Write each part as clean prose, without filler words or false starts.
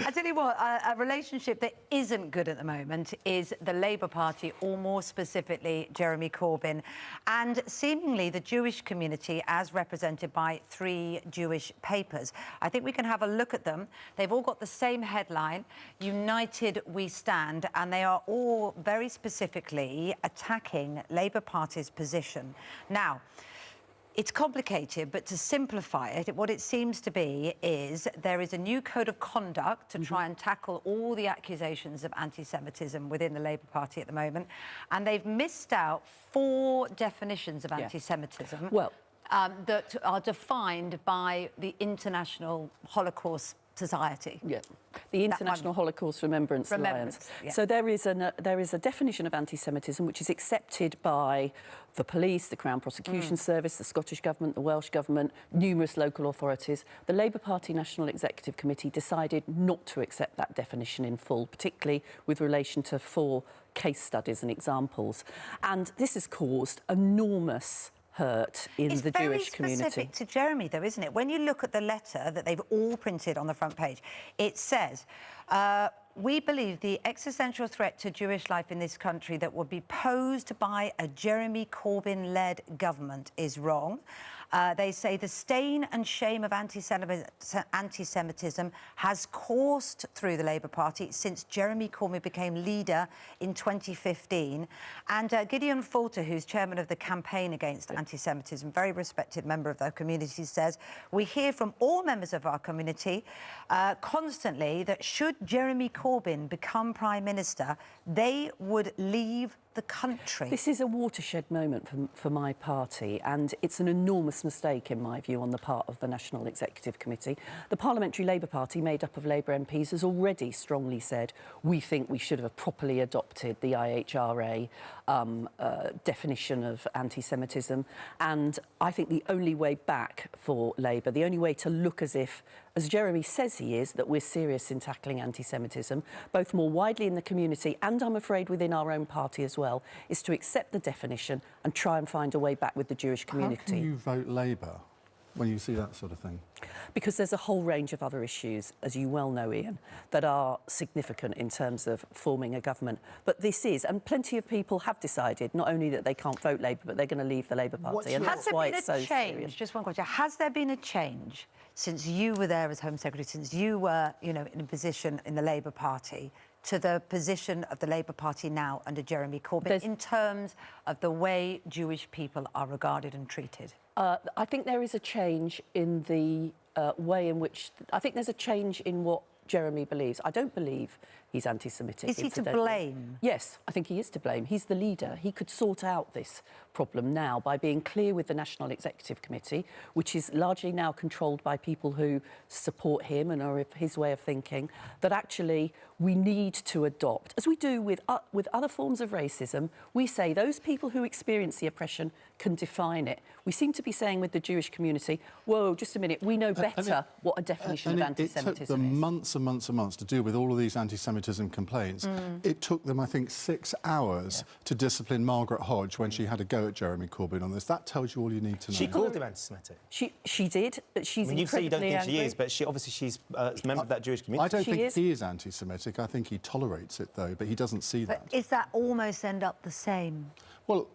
I tell you what, a relationship that isn't good at the moment is the Labour Party, or more specifically, Jeremy Corbyn, and seemingly the Jewish community as represented by 3 Jewish papers. I think we can have a look at them. They've all got the same headline, United We Stand, and they are all very specifically attacking Labour Party's position. Now, it's complicated, but to simplify it, what it seems to be is there is a new code of conduct to try and tackle all the accusations of anti-Semitism within the Labour Party at the moment, and they've missed out 4 definitions of anti-Semitism that are defined by the International Holocaust Society. Yeah, the International Holocaust Remembrance Alliance. Yeah. So there is a definition of anti-Semitism which is accepted by the police, the Crown Prosecution Service, the Scottish Government, the Welsh Government, numerous local authorities. The Labour Party National Executive Committee decided not to accept that definition in full, particularly with relation to 4 case studies and examples. And this has caused enormous hurt in the Jewish community. It's very specific to Jeremy, though, isn't it? When you look at the letter that they've all printed on the front page, it says, we believe the existential threat to Jewish life in this country that would be posed by a Jeremy Corbyn-led government is wrong. They say the stain and shame of anti-Semitism has coursed through the Labour Party since Jeremy Corbyn became leader in 2015. And Gideon Falter, who's chairman of the Campaign Against Anti-Semitism, very respected member of the community, says, we hear from all members of our community constantly that should Jeremy Corbyn become Prime Minister, they would leave the country. This is a watershed moment for my party, and it's an enormous mistake, in my view, on the part of the National Executive Committee. The Parliamentary Labour Party, made up of Labour MPs, has already strongly said we think we should have properly adopted the IHRA definition of anti-Semitism, and I think the only way back for Labour, the only way to look as Jeremy says he is, that we're serious in tackling anti-Semitism, both more widely in the community and, I'm afraid, within our own party as well, is to accept the definition and try and find a way back with the Jewish community. How can you vote Labour when you see that sort of thing? Because there's a whole range of other issues, as you well know, Ian, that are significant in terms of forming a government. But this is, and plenty of people have decided not only that they can't vote Labour, but they're going to leave the Labour Party, and that's why it's so serious. Has there been a change? Just one question. Has there been a change since you were there as Home Secretary, since you were, in a position in the Labour Party, to the position of the Labour Party now under Jeremy Corbyn in terms of the way Jewish people are regarded and treated? I think there is a change in the way in which... I think there's a change in what Jeremy believes. I don't believe he's anti-Semitic. Is he to blame? Yes, I think he is to blame. He's the leader. He could sort out this problem now by being clear with the National Executive Committee, which is largely now controlled by people who support him and are of his way of thinking, that actually we need to adopt, as we do with other forms of racism, we say those people who experience the oppression can define it. We seem to be saying with the Jewish community, whoa, just a minute, we know better what a definition of anti-Semitism is. It took them months and months and months to deal with all of these anti-Semitism complaints. It took them, I think, 6 hours to discipline Margaret Hodge when she had a go at Jeremy Corbyn on this. That tells you all you need to know. She called him anti-Semitic. She did, but she's you say you don't think angry. she is, but she's a member of that Jewish community. I don't think he is anti-Semitic. I think he tolerates it, though, but he doesn't see that. Is that almost end up the same? Well,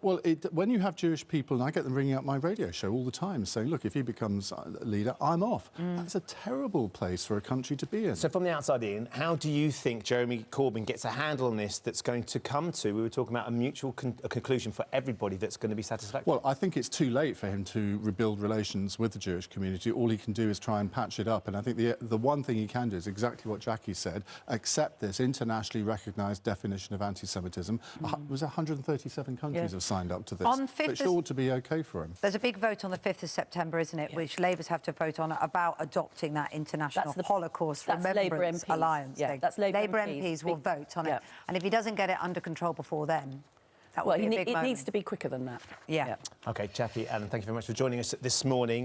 when you have Jewish people, and I get them ringing up my radio show all the time saying, look, if he becomes leader, I'm off. That's a terrible place for a country to be in. So from the outside in, how do you think Jeremy Corbyn gets a handle on this that's going to come to, we were talking about a mutual conclusion for everybody that's going to be satisfactory? Well, I think it's too late for him to rebuild relations with the Jewish community. All he can do is try and patch it up. And I think the one thing he can do is exactly what Jackie said, accept this internationally recognised definition of anti-Semitism. It was 137 countries have signed up to this. It ought to be OK for him. There's a big vote on the 5th of September, isn't it, which Labour's have to vote on about adopting that International Holocaust Remembrance Alliance thing. That's Labour MPs will vote on it. And if he doesn't get it under control before then, that will be a big moment. It needs to be quicker than that. Yeah. OK, Jackie, Alan, thank you very much for joining us this morning.